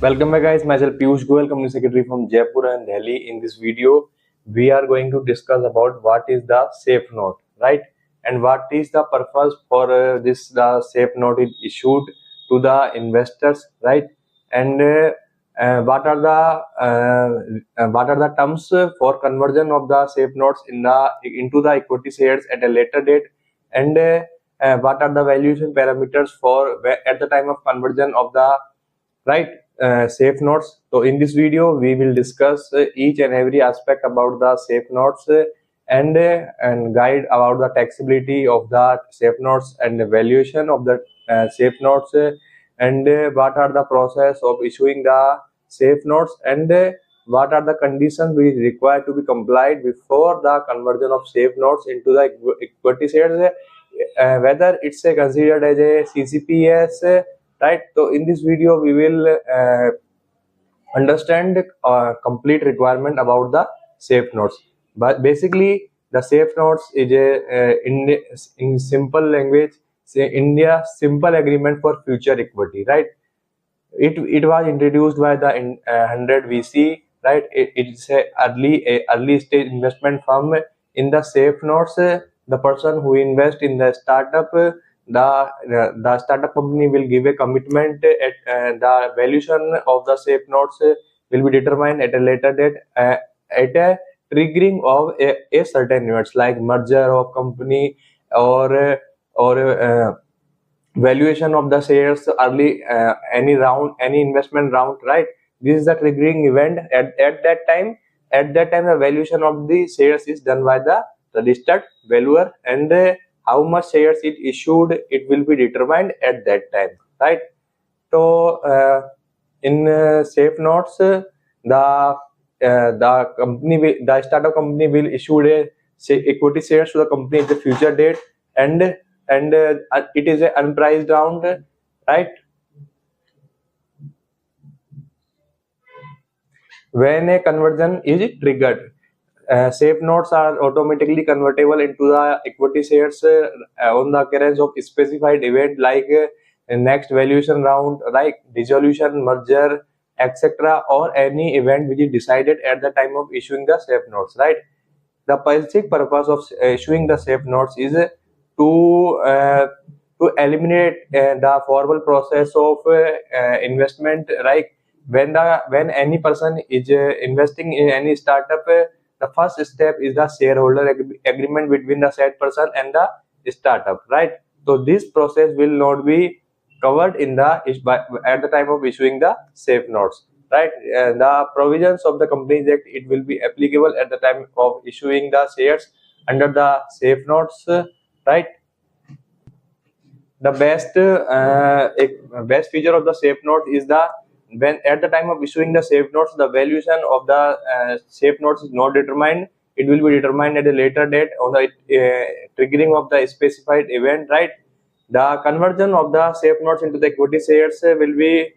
Welcome back guys, myself Piyush Goyal, Company Secretary from Jaipur and Delhi. In this video, we are going to discuss about what is the safe note, right? And what is the purpose for the safe note is issued to the investors, right? And what are the terms for conversion of the safe notes into the equity shares at a later date, and what are the valuation parameters for at the time of conversion of the right safe notes. So in this video we will discuss each and every aspect about the safe notes, and guide about the taxability of the safe notes and the valuation of the safe notes, and what are the process of issuing the safe notes, and what are the conditions we require to be complied before the conversion of safe notes into the equity shares, whether it's considered as a CCPS, right? So in this video we will understand complete requirement about the safe notes. But basically the safe notes is in simple language, say India simple agreement for future equity, right? It was introduced by the 100 VC, right? It's a early stage investment firm. In the safe notes, the person who invest in the startup, the startup company will give a commitment at the valuation of the safe notes will be determined at a later date, at a triggering of a certain events like merger of company, or valuation of the shares early, any investment round, right? This is the triggering event at that time. At that time the valuation of the shares is done by the registered valuer, and how much shares it issued, it will be determined at that time, right? So in safe notes, the startup company will issue a equity shares to the company at the future date, and it is an unpriced round, right? When a conversion is triggered, safe notes are automatically convertible into the equity shares on the occurrence of specified event like next valuation round, like dissolution, merger, etc., or any event which is decided at the time of issuing the safe notes, right? The basic purpose of issuing the safe notes is to uh, to eliminate the formal process of investment, right? When any person is investing in any startup, the first step is the shareholder agreement between the said person and the startup, right? So this process will not be covered in at the time of issuing the safe notes, right? The provisions of the Companies Act, it will be applicable at the time of issuing the shares under the safe notes, right? The best feature of the safe note is the when at the time of issuing the safe notes, the valuation of the safe notes is not determined. It will be determined at a later date on the triggering of the specified event, right? The conversion of the safe notes into the equity shares will be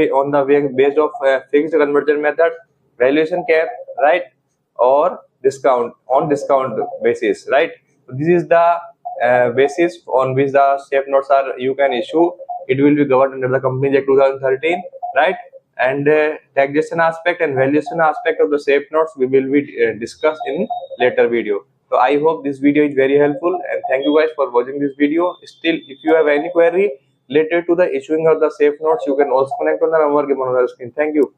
on the based of fixed conversion method, valuation cap, right, or discount basis, right? So this is the basis on which the safe notes are you can issue. It will be governed under the Companies Act 2013, right? And taxation aspect and valuation aspect of the safe notes we will be discussed in later video. So I hope this video is very helpful, and thank you guys for watching this video. Still, if you have any query related to the issuing of the safe notes, you can also connect on the number given on the screen. Thank you.